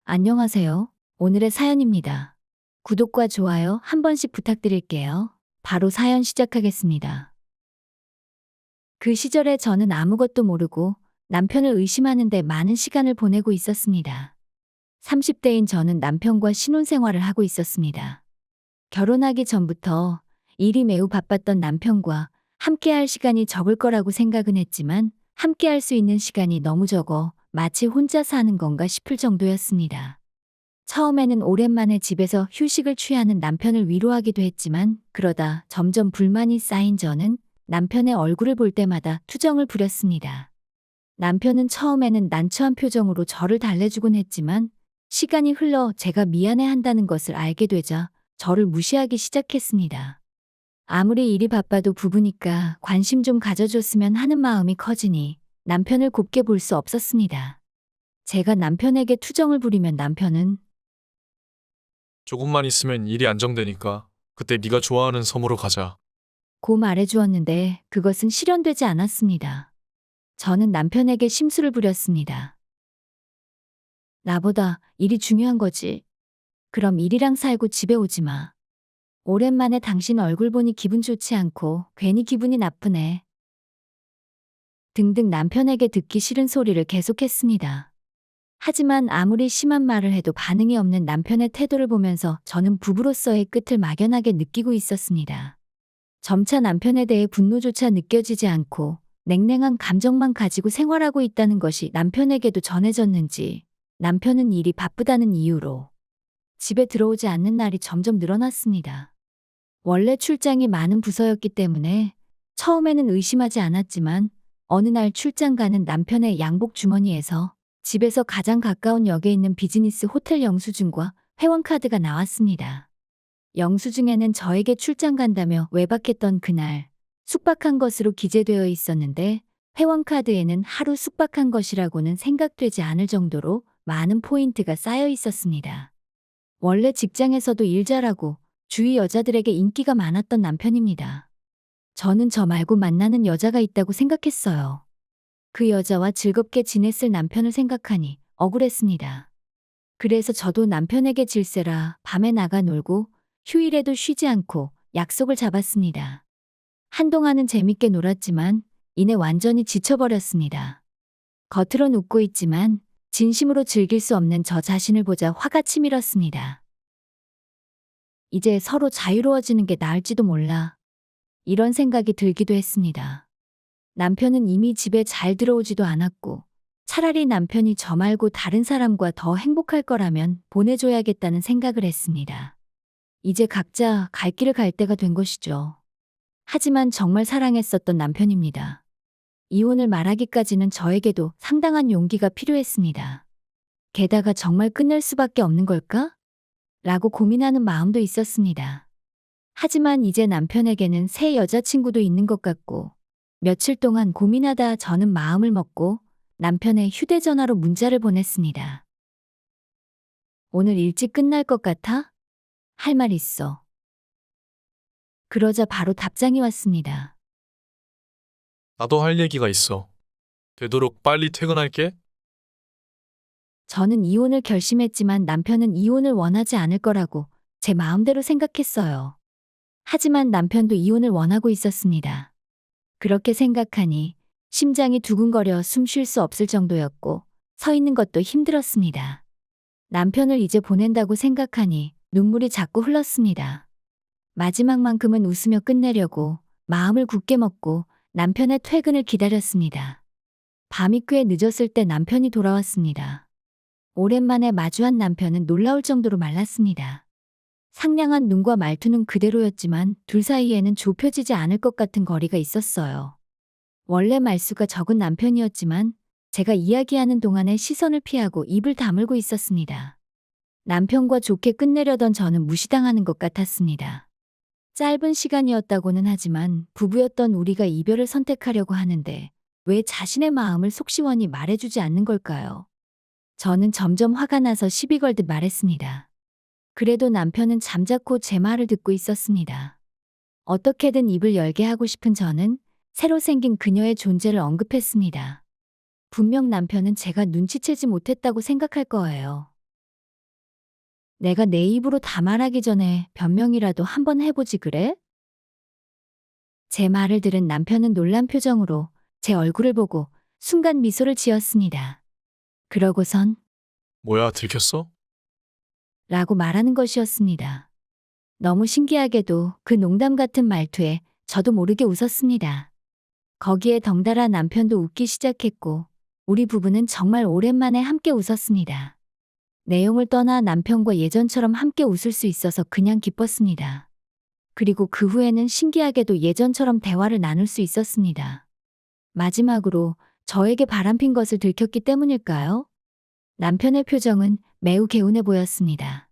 안녕하세요. 오늘의 사연입니다. 구독과 좋아요 한 번씩 부탁드릴게요. 바로 사연 시작하겠습니다. 그 시절에 저는 아무것도 모르고 남편을 의심하는데 많은 시간을 보내고 있었습니다. 30대인 저는 남편과 신혼생활을 하고 있었습니다. 결혼하기 전부터 일이 매우 바빴던 남편과 함께할 시간이 적을 거라고 생각은 했지만 함께할 수 있는 시간이 너무 적어 마치 혼자 사는 건가 싶을 정도였습니다. 처음에는 오랜만에 집에서 휴식을 취하는 남편을 위로하기도 했지만 그러다 점점 불만이 쌓인 저는 남편의 얼굴을 볼 때마다 투정을 부렸습니다. 남편은 처음에는 난처한 표정으로 저를 달래주곤 했지만 시간이 흘러 제가 미안해한다는 것을 알게 되자 저를 무시하기 시작했습니다. 아무리 일이 바빠도 부부니까 관심 좀 가져줬으면 하는 마음이 커지니 남편을 곱게 볼 수 없었습니다. 제가 남편에게 투정을 부리면 남편은 조금만 있으면 일이 안정되니까 그때 네가 좋아하는 섬으로 가자. 고 말해주었는데 그것은 실현되지 않았습니다. 저는 남편에게 심술을 부렸습니다. 나보다 일이 중요한 거지. 그럼 일이랑 살고 집에 오지 마. 오랜만에 당신 얼굴 보니 기분 좋지 않고 괜히 기분이 나쁘네. 등등 남편에게 듣기 싫은 소리를 계속했습니다. 하지만 아무리 심한 말을 해도 반응이 없는 남편의 태도를 보면서 저는 부부로서의 끝을 막연하게 느끼고 있었습니다. 점차 남편에 대해 분노조차 느껴지지 않고 냉랭한 감정만 가지고 생활하고 있다는 것이 남편에게도 전해졌는지 남편은 일이 바쁘다는 이유로 집에 들어오지 않는 날이 점점 늘어났습니다. 원래 출장이 많은 부서였기 때문에 처음에는 의심하지 않았지만 어느 날 출장 가는 남편의 양복 주머니에서 집에서 가장 가까운 역에 있는 비즈니스 호텔 영수증과 회원카드가 나왔습니다. 영수증에는 저에게 출장 간다며 외박했던 그날 숙박한 것으로 기재되어 있었는데 회원카드에는 하루 숙박한 것이라고는 생각되지 않을 정도로 많은 포인트가 쌓여 있었습니다. 원래 직장에서도 일 잘하고 주위 여자들에게 인기가 많았던 남편입니다. 저는 저 말고 만나는 여자가 있다고 생각했어요. 그 여자와 즐겁게 지냈을 남편을 생각하니 억울했습니다. 그래서 저도 남편에게 질세라 밤에 나가 놀고 휴일에도 쉬지 않고 약속을 잡았습니다. 한동안은 재밌게 놀았지만 이내 완전히 지쳐버렸습니다. 겉으론 웃고 있지만 진심으로 즐길 수 없는 저 자신을 보자 화가 치밀었습니다. 이제 서로 자유로워지는 게 나을지도 몰라. 이런 생각이 들기도 했습니다. 남편은 이미 집에 잘 들어오지도 않았고 차라리 남편이 저 말고 다른 사람과 더 행복할 거라면 보내줘야겠다는 생각을 했습니다. 이제 각자 갈 길을 갈 때가 된 것이죠. 하지만 정말 사랑했었던 남편입니다. 이혼을 말하기까지는 저에게도 상당한 용기가 필요했습니다. 게다가 정말 끝낼 수밖에 없는 걸까? 라고 고민하는 마음도 있었습니다. 하지만 이제 남편에게는 새 여자친구도 있는 것 같고 며칠 동안 고민하다 저는 마음을 먹고 남편의 휴대전화로 문자를 보냈습니다. 오늘 일찍 끝날 것 같아? 할 말 있어. 그러자 바로 답장이 왔습니다. 나도 할 얘기가 있어. 되도록 빨리 퇴근할게. 저는 이혼을 결심했지만 남편은 이혼을 원하지 않을 거라고 제 마음대로 생각했어요. 하지만 남편도 이혼을 원하고 있었습니다. 그렇게 생각하니 심장이 두근거려 숨 쉴 수 없을 정도였고 서 있는 것도 힘들었습니다. 남편을 이제 보낸다고 생각하니 눈물이 자꾸 흘렀습니다. 마지막만큼은 웃으며 끝내려고 마음을 굳게 먹고 남편의 퇴근을 기다렸습니다. 밤이 꽤 늦었을 때 남편이 돌아왔습니다. 오랜만에 마주한 남편은 놀라울 정도로 말랐습니다. 상냥한 눈과 말투는 그대로였지만 둘 사이에는 좁혀지지 않을 것 같은 거리가 있었어요. 원래 말수가 적은 남편이었지만 제가 이야기하는 동안에 시선을 피하고 입을 다물고 있었습니다. 남편과 좋게 끝내려던 저는 무시당하는 것 같았습니다. 짧은 시간이었다고는 하지만 부부였던 우리가 이별을 선택하려고 하는데 왜 자신의 마음을 속시원히 말해주지 않는 걸까요? 저는 점점 화가 나서 시비 걸듯 말했습니다. 그래도 남편은 잠자코 제 말을 듣고 있었습니다. 어떻게든 입을 열게 하고 싶은 저는 새로 생긴 그녀의 존재를 언급했습니다. 분명 남편은 제가 눈치채지 못했다고 생각할 거예요. 내가 내 입으로 다 말하기 전에 변명이라도 한번 해보지 그래? 제 말을 들은 남편은 놀란 표정으로 제 얼굴을 보고 순간 미소를 지었습니다. 그러고선 뭐야, 들켰어? 라고 말하는 것이었습니다. 너무 신기하게도 그 농담 같은 말투에 저도 모르게 웃었습니다. 거기에 덩달아 남편도 웃기 시작했고 우리 부부는 정말 오랜만에 함께 웃었습니다. 내용을 떠나 남편과 예전처럼 함께 웃을 수 있어서 그냥 기뻤습니다. 그리고 그 후에는 신기하게도 예전처럼 대화를 나눌 수 있었습니다. 마지막으로 저에게 바람핀 것을 들켰기 때문일까요? 남편의 표정은 매우 개운해 보였습니다.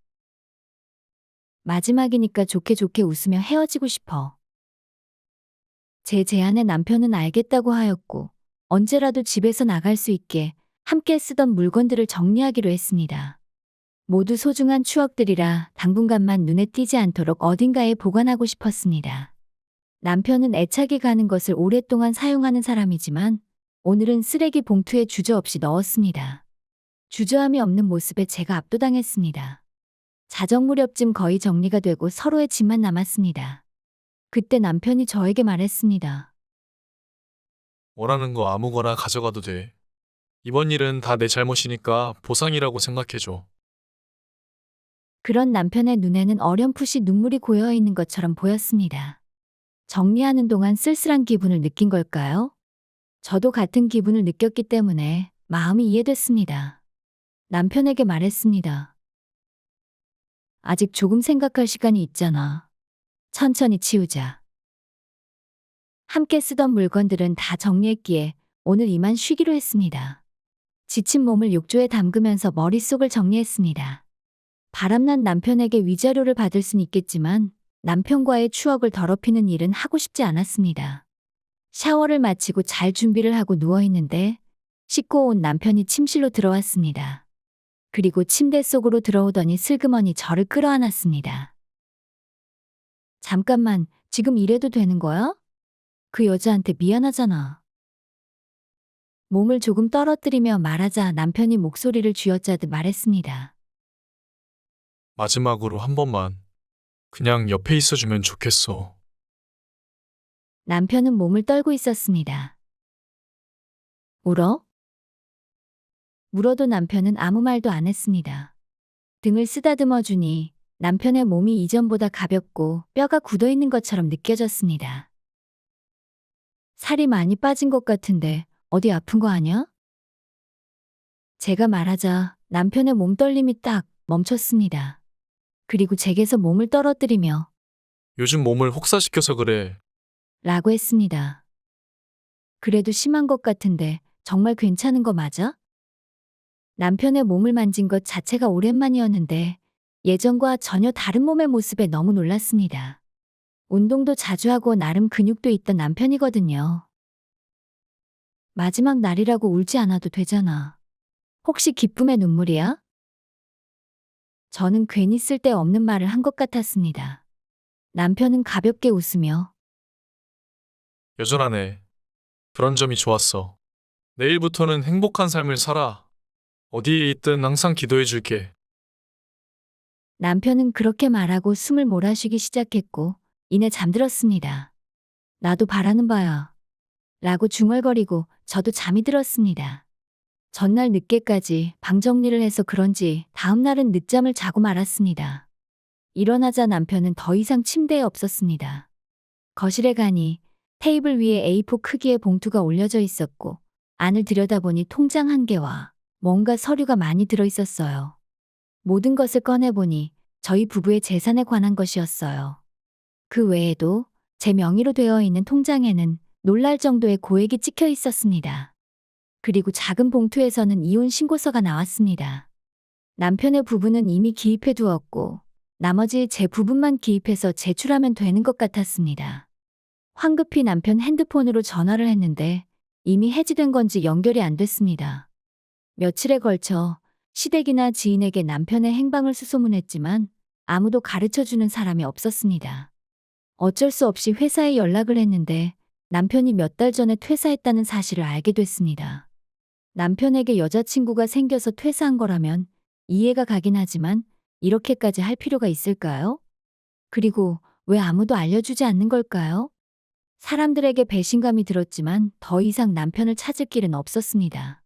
마지막이니까 좋게 좋게 웃으며 헤어지고 싶어. 제 제안에 남편은 알겠다고 하였고 언제라도 집에서 나갈 수 있게 함께 쓰던 물건들을 정리하기로 했습니다. 모두 소중한 추억들이라 당분간만 눈에 띄지 않도록 어딘가에 보관하고 싶었습니다. 남편은 애착이 가는 것을 오랫동안 사용하는 사람이지만 오늘은 쓰레기 봉투에 주저없이 넣었습니다. 주저함이 없는 모습에 제가 압도당했습니다. 자정 무렵쯤 거의 정리가 되고 서로의 짐만 남았습니다. 그때 남편이 저에게 말했습니다. 원하는 거 아무거나 가져가도 돼. 이번 일은 다 내 잘못이니까 보상이라고 생각해줘. 그런 남편의 눈에는 어렴풋이 눈물이 고여 있는 것처럼 보였습니다. 정리하는 동안 쓸쓸한 기분을 느낀 걸까요? 저도 같은 기분을 느꼈기 때문에 마음이 이해됐습니다. 남편에게 말했습니다. 아직 조금 생각할 시간이 있잖아. 천천히 치우자. 함께 쓰던 물건들은 다 정리했기에 오늘 이만 쉬기로 했습니다. 지친 몸을 욕조에 담그면서 머릿속을 정리했습니다. 바람난 남편에게 위자료를 받을 순 있겠지만 남편과의 추억을 더럽히는 일은 하고 싶지 않았습니다. 샤워를 마치고 잘 준비를 하고 누워있는데 씻고 온 남편이 침실로 들어왔습니다. 그리고 침대 속으로 들어오더니 슬그머니 저를 끌어안았습니다. 잠깐만, 지금 이래도 되는 거야? 그 여자한테 미안하잖아. 몸을 조금 떨어뜨리며 말하자 남편이 목소리를 쥐어짜듯 말했습니다. 마지막으로 한 번만. 그냥 옆에 있어주면 좋겠어. 남편은 몸을 떨고 있었습니다. 울어? 물어도 남편은 아무 말도 안 했습니다. 등을 쓰다듬어 주니 남편의 몸이 이전보다 가볍고 뼈가 굳어 있는 것처럼 느껴졌습니다. 살이 많이 빠진 것 같은데 어디 아픈 거 아니야? 제가 말하자 남편의 몸떨림이 딱 멈췄습니다. 그리고 제게서 몸을 떨어뜨리며 요즘 몸을 혹사시켜서 그래. 라고 했습니다. 그래도 심한 것 같은데 정말 괜찮은 거 맞아? 남편의 몸을 만진 것 자체가 오랜만이었는데 예전과 전혀 다른 몸의 모습에 너무 놀랐습니다. 운동도 자주 하고 나름 근육도 있던 남편이거든요. 마지막 날이라고 울지 않아도 되잖아. 혹시 기쁨의 눈물이야? 저는 괜히 쓸데없는 말을 한 것 같았습니다. 남편은 가볍게 웃으며 여전하네. 그런 점이 좋았어. 내일부터는 행복한 삶을 살아. 어디에 있든 항상 기도해 줄게. 남편은 그렇게 말하고 숨을 몰아쉬기 시작했고 이내 잠들었습니다. 나도 바라는 바야. 라고 중얼거리고 저도 잠이 들었습니다. 전날 늦게까지 방 정리를 해서 그런지 다음날은 늦잠을 자고 말았습니다. 일어나자 남편은 더 이상 침대에 없었습니다. 거실에 가니 테이블 위에 A4 크기의 봉투가 올려져 있었고 안을 들여다보니 통장 한 개와 뭔가 서류가 많이 들어 있었어요. 모든 것을 꺼내보니 저희 부부의 재산에 관한 것이었어요. 그 외에도 제 명의로 되어 있는 통장에는 놀랄 정도의 고액이 찍혀 있었습니다. 그리고 작은 봉투에서는 이혼 신고서가 나왔습니다. 남편의 부부는 이미 기입해 두었고 나머지 제 부분만 기입해서 제출하면 되는 것 같았습니다. 황급히 남편 핸드폰으로 전화를 했는데 이미 해지된 건지 연결이 안 됐습니다. 며칠에 걸쳐 시댁이나 지인에게 남편의 행방을 수소문했지만 아무도 가르쳐주는 사람이 없었습니다. 어쩔 수 없이 회사에 연락을 했는데 남편이 몇 달 전에 퇴사했다는 사실을 알게 됐습니다. 남편에게 여자친구가 생겨서 퇴사한 거라면 이해가 가긴 하지만 이렇게까지 할 필요가 있을까요? 그리고 왜 아무도 알려주지 않는 걸까요? 사람들에게 배신감이 들었지만 더 이상 남편을 찾을 길은 없었습니다.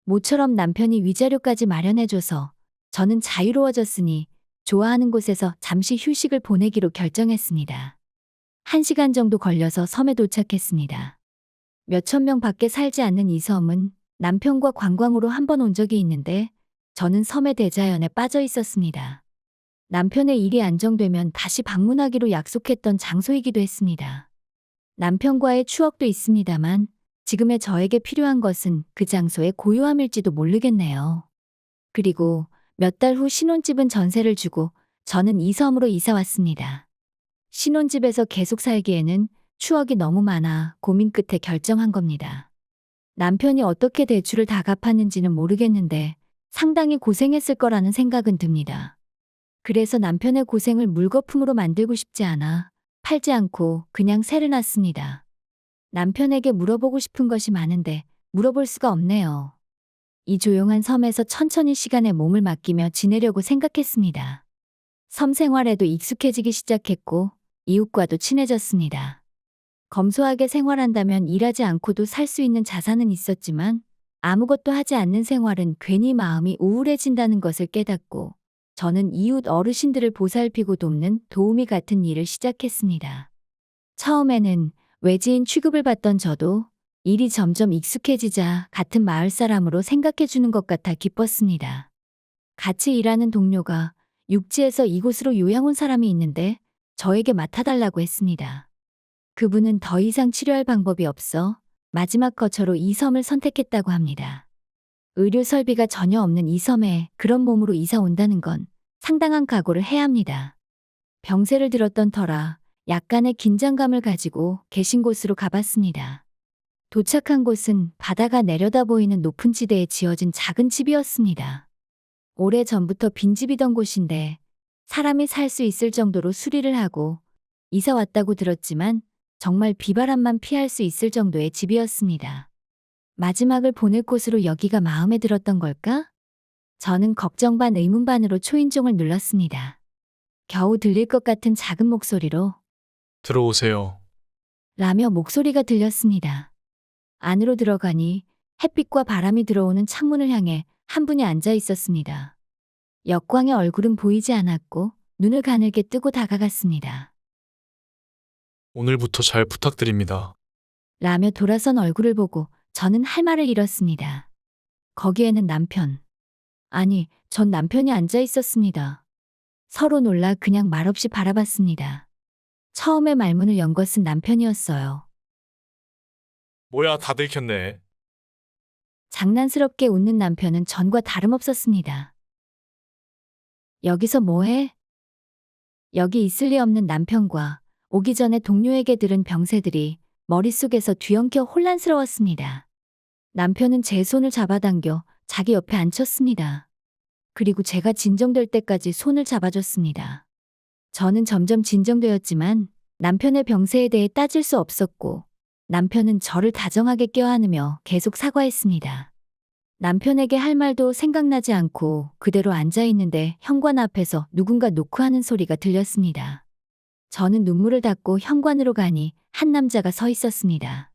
모처럼 남편이 위자료까지 마련해줘서 저는 자유로워졌으니 좋아하는 곳에서 잠시 휴식을 보내기로 결정했습니다. 1시간 정도 걸려서 섬에 도착했습니다. 몇천 명 밖에 살지 않는 이 섬은 남편과 관광으로 한 번 온 적이 있는데 저는 섬의 대자연에 빠져 있었습니다. 남편의 일이 안정되면 다시 방문하기로 약속했던 장소이기도 했습니다. 남편과의 추억도 있습니다만 지금의 저에게 필요한 것은 그 장소의 고요함일지도 모르겠네요. 그리고 몇 달 후 신혼집은 전세를 주고 저는 이 섬으로 이사 왔습니다. 신혼집에서 계속 살기에는 추억이 너무 많아 고민 끝에 결정한 겁니다. 남편이 어떻게 대출을 다 갚았는지는 모르겠는데 상당히 고생했을 거라는 생각은 듭니다. 그래서 남편의 고생을 물거품으로 만들고 싶지 않아 팔지 않고 그냥 세를 놨습니다. 남편에게 물어보고 싶은 것이 많은데 물어볼 수가 없네요. 이 조용한 섬에서 천천히 시간에 몸을 맡기며 지내려고 생각했습니다. 섬 생활에도 익숙해지기 시작했고 이웃과도 친해졌습니다. 검소하게 생활한다면 일하지 않고도 살 수 있는 자산은 있었지만 아무것도 하지 않는 생활은 괜히 마음이 우울해진다는 것을 깨닫고 저는 이웃 어르신들을 보살피고 돕는 도우미 같은 일을 시작했습니다. 처음에는 외지인 취급을 받던 저도 일이 점점 익숙해지자 같은 마을 사람으로 생각해주는 것 같아 기뻤습니다. 같이 일하는 동료가 육지에서 이곳으로 요양 온 사람이 있는데 저에게 맡아달라고 했습니다. 그분은 더 이상 치료할 방법이 없어 마지막 거처로 이 섬을 선택했다고 합니다. 의료 설비가 전혀 없는 이 섬에 그런 몸으로 이사 온다는 건 상당한 각오를 해야 합니다. 병세를 들었던 터라 약간의 긴장감을 가지고 계신 곳으로 가봤습니다. 도착한 곳은 바다가 내려다 보이는 높은 지대에 지어진 작은 집이었습니다. 오래전부터 빈집이던 곳인데 사람이 살 수 있을 정도로 수리를 하고 이사 왔다고 들었지만 정말 비바람만 피할 수 있을 정도의 집이었습니다. 마지막을 보낼 곳으로 여기가 마음에 들었던 걸까? 저는 걱정 반 의문 반으로 초인종을 눌렀습니다. 겨우 들릴 것 같은 작은 목소리로 들어오세요. 라며 목소리가 들렸습니다. 안으로 들어가니 햇빛과 바람이 들어오는 창문을 향해 한 분이 앉아 있었습니다. 역광의 얼굴은 보이지 않았고 눈을 가늘게 뜨고 다가갔습니다. 오늘부터 잘 부탁드립니다. 라며 돌아선 얼굴을 보고 저는 할 말을 잃었습니다. 거기에는 남편. 아니, 전 남편이 앉아 있었습니다. 서로 놀라 그냥 말없이 바라봤습니다. 처음에 말문을 연 것은 남편이었어요. 뭐야, 다 들켰네. 장난스럽게 웃는 남편은 전과 다름없었습니다. 여기서 뭐해? 여기 있을 리 없는 남편과 오기 전에 동료에게 들은 병세들이 머릿속에서 뒤엉켜 혼란스러웠습니다. 남편은 제 손을 잡아당겨 자기 옆에 앉혔습니다. 그리고 제가 진정될 때까지 손을 잡아줬습니다. 저는 점점 진정되었지만 남편의 병세에 대해 따질 수 없었고 남편은 저를 다정하게 껴안으며 계속 사과했습니다. 남편에게 할 말도 생각나지 않고 그대로 앉아 있는데 현관 앞에서 누군가 노크하는 소리가 들렸습니다. 저는 눈물을 닦고 현관으로 가니 한 남자가 서 있었습니다.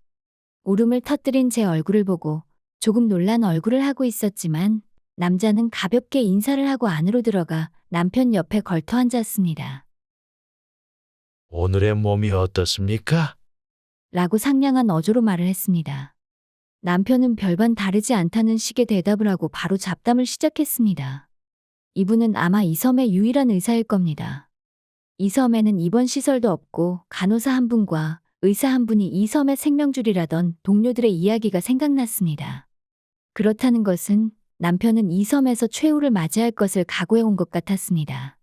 울음을 터뜨린 제 얼굴을 보고 조금 놀란 얼굴을 하고 있었지만 남자는 가볍게 인사를 하고 안으로 들어가 남편 옆에 걸터 앉았습니다. 오늘의 몸이 어떻습니까? 라고 상냥한 어조로 말을 했습니다. 남편은 별반 다르지 않다는 식의 대답을 하고 바로 잡담을 시작했습니다. 이분은 아마 이 섬의 유일한 의사일 겁니다. 이 섬에는 입원 시설도 없고 간호사 한 분과 의사 한 분이 이 섬의 생명줄이라던 동료들의 이야기가 생각났습니다. 그렇다는 것은 남편은 이 섬에서 최후를 맞이할 것을 각오해 온 것 같았습니다.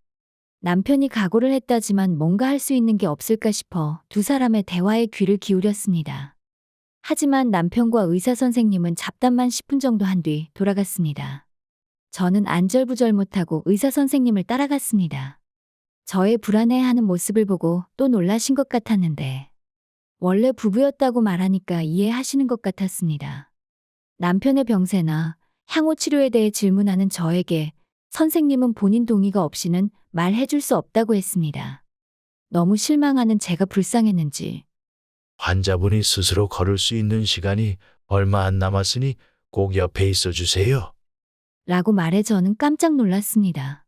남편이 각오를 했다지만 뭔가 할 수 있는 게 없을까 싶어 두 사람의 대화에 귀를 기울였습니다. 하지만 남편과 의사 선생님은 잡담만 10분 정도 한 뒤 돌아갔습니다. 저는 안절부절 못하고 의사 선생님을 따라갔습니다. 저의 불안해하는 모습을 보고 또 놀라신 것 같았는데 원래 부부였다고 말하니까 이해하시는 것 같았습니다. 남편의 병세나 향후 치료에 대해 질문하는 저에게 선생님은 본인 동의가 없이는 말해줄 수 없다고 했습니다. 너무 실망하는 제가 불쌍했는지 환자분이 스스로 걸을 수 있는 시간이 얼마 안 남았으니 꼭 옆에 있어 주세요. 라고 말해 저는 깜짝 놀랐습니다.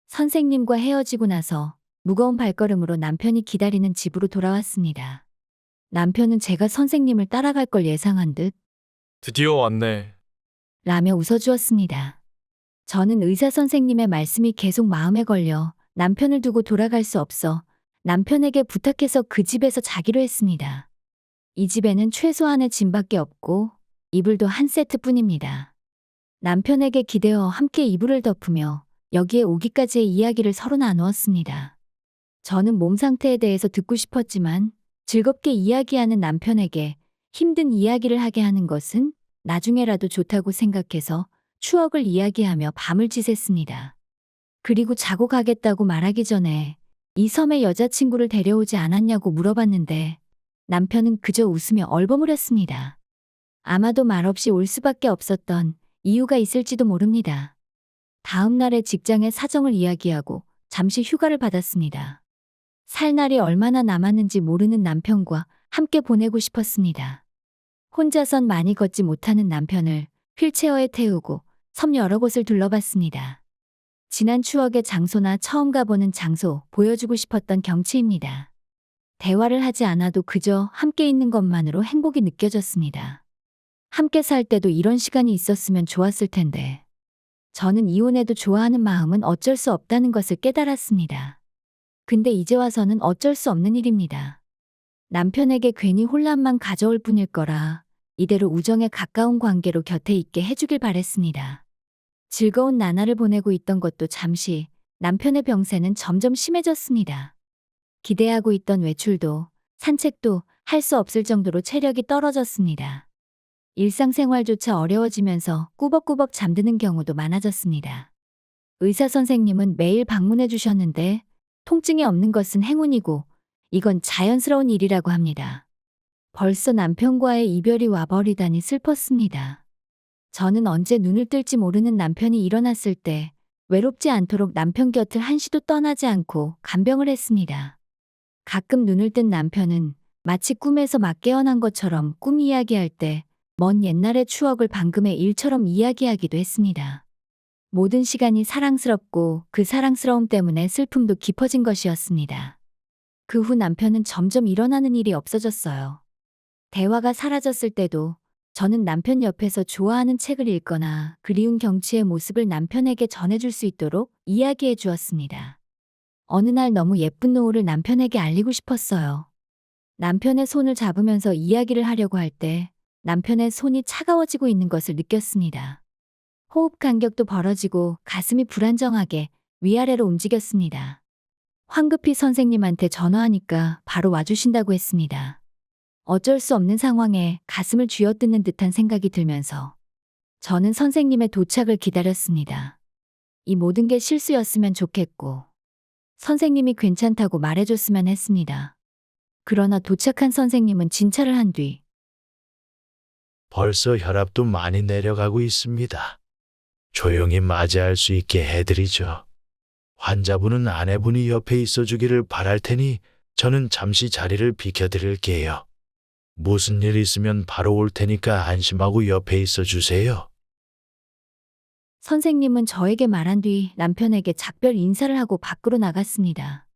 선생님과 헤어지고 나서 무거운 발걸음으로 남편이 기다리는 집으로 돌아왔습니다. 남편은 제가 선생님을 따라갈 걸 예상한 듯 드디어 왔네. 라며 웃어주었습니다. 저는 의사 선생님의 말씀이 계속 마음에 걸려 남편을 두고 돌아갈 수 없어 남편에게 부탁해서 그 집에서 자기로 했습니다. 이 집에는 최소한의 짐밖에 없고 이불도 한 세트뿐입니다. 남편에게 기대어 함께 이불을 덮으며 여기에 오기까지의 이야기를 서로 나누었습니다. 저는 몸 상태에 대해서 듣고 싶었지만 즐겁게 이야기하는 남편에게 힘든 이야기를 하게 하는 것은 나중에라도 좋다고 생각해서 추억을 이야기하며 밤을 지샜습니다. 그리고 자고 가겠다고 말하기 전에 이 섬에 여자친구를 데려오지 않았냐고 물어봤는데 남편은 그저 웃으며 얼버무렸습니다. 아마도 말없이 올 수밖에 없었던 이유가 있을지도 모릅니다. 다음 날에 직장의 사정을 이야기하고 잠시 휴가를 받았습니다. 살 날이 얼마나 남았는지 모르는 남편과 함께 보내고 싶었습니다. 혼자선 많이 걷지 못하는 남편을 휠체어에 태우고 섬 여러 곳을 둘러봤습니다. 지난 추억의 장소나 처음 가보는 장소 보여주고 싶었던 경치입니다. 대화를 하지 않아도 그저 함께 있는 것만으로 행복이 느껴졌습니다. 함께 살 때도 이런 시간이 있었으면 좋았을 텐데. 저는 이혼해도 좋아하는 마음은 어쩔 수 없다는 것을 깨달았습니다. 근데 이제 와서는 어쩔 수 없는 일입니다. 남편에게 괜히 혼란만 가져올 뿐일 거라 이대로 우정에 가까운 관계로 곁에 있게 해주길 바랬습니다. 즐거운 나날을 보내고 있던 것도 잠시 남편의 병세는 점점 심해졌습니다. 기대하고 있던 외출도 산책도 할 수 없을 정도로 체력이 떨어졌습니다. 일상생활조차 어려워지면서 꾸벅꾸벅 잠드는 경우도 많아졌습니다. 의사 선생님은 매일 방문해 주셨는데 통증이 없는 것은 행운이고 이건 자연스러운 일이라고 합니다. 벌써 남편과의 이별이 와버리다니 슬펐습니다. 저는 언제 눈을 뜰지 모르는 남편이 일어났을 때 외롭지 않도록 남편 곁을 한시도 떠나지 않고 간병을 했습니다. 가끔 눈을 뜬 남편은 마치 꿈에서 막 깨어난 것처럼 꿈 이야기할 때 먼 옛날의 추억을 방금의 일처럼 이야기하기도 했습니다. 모든 시간이 사랑스럽고 그 사랑스러움 때문에 슬픔도 깊어진 것이었습니다. 그 후 남편은 점점 일어나는 일이 없어졌어요. 대화가 사라졌을 때도 저는 남편 옆에서 좋아하는 책을 읽거나 그리운 경치의 모습을 남편에게 전해줄 수 있도록 이야기해 주었습니다. 어느 날 너무 예쁜 노을을 남편에게 알리고 싶었어요. 남편의 손을 잡으면서 이야기를 하려고 할 때 남편의 손이 차가워지고 있는 것을 느꼈습니다. 호흡 간격도 벌어지고 가슴이 불안정하게 위아래로 움직였습니다. 황급히 선생님한테 전화하니까 바로 와주신다고 했습니다. 어쩔 수 없는 상황에 가슴을 쥐어뜯는 듯한 생각이 들면서 저는 선생님의 도착을 기다렸습니다. 이 모든 게 실수였으면 좋겠고 선생님이 괜찮다고 말해줬으면 했습니다. 그러나 도착한 선생님은 진찰을 한 뒤 벌써 혈압도 많이 내려가고 있습니다. 조용히 맞이할 수 있게 해드리죠. 환자분은 아내분이 옆에 있어 주기를 바랄 테니 저는 잠시 자리를 비켜드릴게요. 무슨 일 있으면 바로 올 테니까 안심하고 옆에 있어 주세요. 선생님은 저에게 말한 뒤 남편에게 작별 인사를 하고 밖으로 나갔습니다.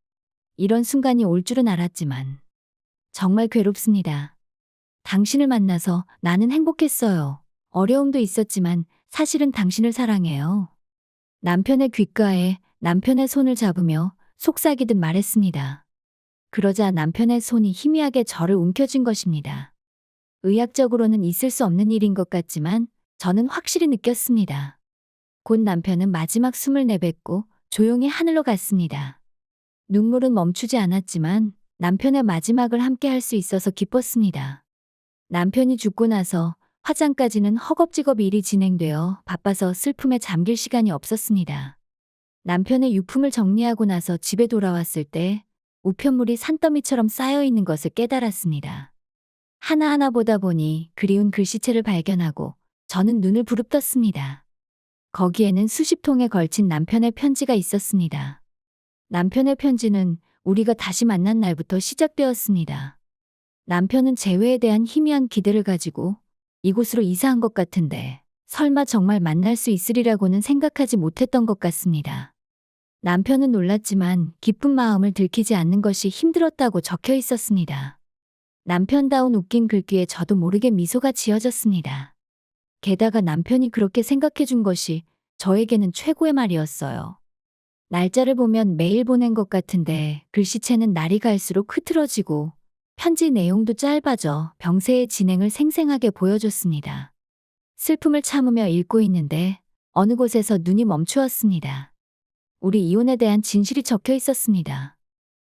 이런 순간이 올 줄은 알았지만 정말 괴롭습니다. 당신을 만나서 나는 행복했어요. 어려움도 있었지만 사실은 당신을 사랑해요. 남편의 귓가에 남편의 손을 잡으며 속삭이듯 말했습니다. 그러자 남편의 손이 희미하게 저를 움켜쥔 것입니다. 의학적으로는 있을 수 없는 일인 것 같지만 저는 확실히 느꼈습니다. 곧 남편은 마지막 숨을 내뱉고 조용히 하늘로 갔습니다. 눈물은 멈추지 않았지만 남편의 마지막을 함께 할 수 있어서 기뻤습니다. 남편이 죽고 나서 화장까지는 허겁지겁 일이 진행되어 바빠서 슬픔에 잠길 시간이 없었습니다. 남편의 유품을 정리하고 나서 집에 돌아왔을 때 우편물이 산더미처럼 쌓여 있는 것을 깨달았습니다. 하나하나 보다 보니 그리운 글씨체를 발견하고 저는 눈을 부릅떴습니다. 거기에는 수십 통에 걸친 남편의 편지가 있었습니다. 남편의 편지는 우리가 다시 만난 날부터 시작되었습니다. 남편은 재회에 대한 희미한 기대를 가지고 이곳으로 이사한 것 같은데 설마 정말 만날 수 있으리라고는 생각하지 못했던 것 같습니다. 남편은 놀랐지만 기쁜 마음을 들키지 않는 것이 힘들었다고 적혀 있었습니다. 남편다운 웃긴 글귀에 저도 모르게 미소가 지어졌습니다. 게다가 남편이 그렇게 생각해 준 것이 저에게는 최고의 말이었어요. 날짜를 보면 매일 보낸 것 같은데 글씨체는 날이 갈수록 흐트러지고 편지 내용도 짧아져 병세의 진행을 생생하게 보여줬습니다. 슬픔을 참으며 읽고 있는데 어느 곳에서 눈이 멈추었습니다. 우리 이혼에 대한 진실이 적혀 있었습니다.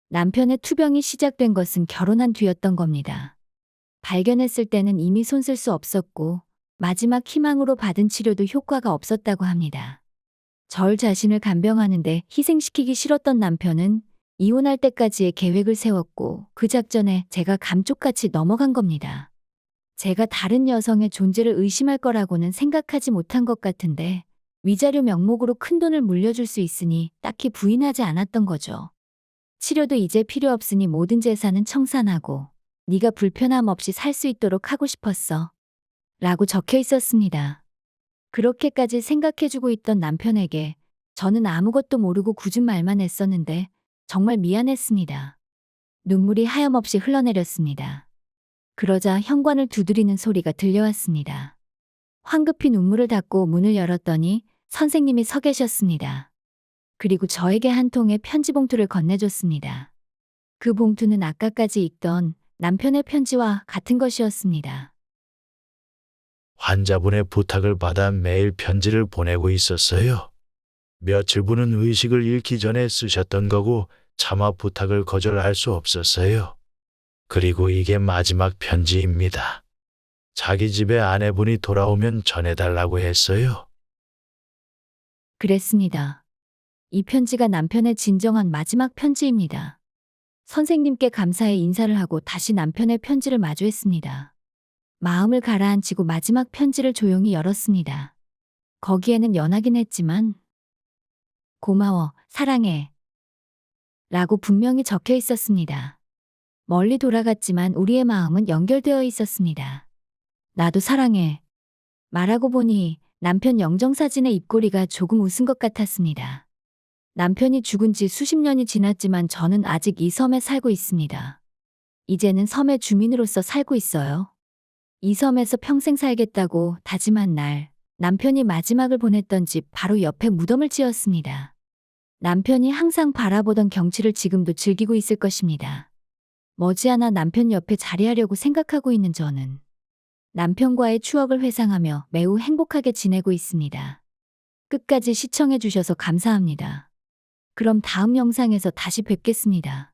남편의 투병이 시작된 것은 결혼한 뒤였던 겁니다. 발견했을 때는 이미 손쓸 수 없었고 마지막 희망으로 받은 치료도 효과가 없었다고 합니다. 절 자신을 간병하는데 희생시키기 싫었던 남편은 이혼할 때까지의 계획을 세웠고 그 작전에 제가 감쪽같이 넘어간 겁니다. 제가 다른 여성의 존재를 의심할 거라고는 생각하지 못한 것 같은데 위자료 명목으로 큰돈을 물려줄 수 있으니 딱히 부인하지 않았던 거죠. 치료도 이제 필요 없으니 모든 재산은 청산하고 네가 불편함 없이 살 수 있도록 하고 싶었어. 라고 적혀 있었습니다. 그렇게까지 생각해주고 있던 남편에게 저는 아무것도 모르고 굳은 말만 했었는데 정말 미안했습니다. 눈물이 하염없이 흘러내렸습니다. 그러자 현관을 두드리는 소리가 들려왔습니다. 황급히 눈물을 닦고 문을 열었더니 선생님이 서 계셨습니다. 그리고 저에게 한 통의 편지 봉투를 건네줬습니다. 그 봉투는 아까까지 읽던 남편의 편지와 같은 것이었습니다. 환자분의 부탁을 받아 매일 편지를 보내고 있었어요. 며칠분은 의식을 잃기 전에 쓰셨던 거고 차마 부탁을 거절할 수 없었어요. 그리고 이게 마지막 편지입니다. 자기 집에 아내분이 돌아오면 전해달라고 했어요. 그랬습니다. 이 편지가 남편의 진정한 마지막 편지입니다. 선생님께 감사의 인사를 하고 다시 남편의 편지를 마주했습니다. 마음을 가라앉히고 마지막 편지를 조용히 열었습니다. 거기에는 연하긴 했지만 고마워, 사랑해 라고 분명히 적혀 있었습니다. 멀리 돌아갔지만 우리의 마음은 연결되어 있었습니다. 나도 사랑해 말하고 보니 남편 영정사진의 입꼬리가 조금 웃은 것 같았습니다. 남편이 죽은 지 수십 년이 지났지만 저는 아직 이 섬에 살고 있습니다. 이제는 섬의 주민으로서 살고 있어요. 이 섬에서 평생 살겠다고 다짐한 날, 남편이 마지막을 보냈던 집 바로 옆에 무덤을 지었습니다. 남편이 항상 바라보던 경치를 지금도 즐기고 있을 것입니다. 머지않아 남편 옆에 자리하려고 생각하고 있는 저는 남편과의 추억을 회상하며 매우 행복하게 지내고 있습니다. 끝까지 시청해 주셔서 감사합니다. 그럼 다음 영상에서 다시 뵙겠습니다.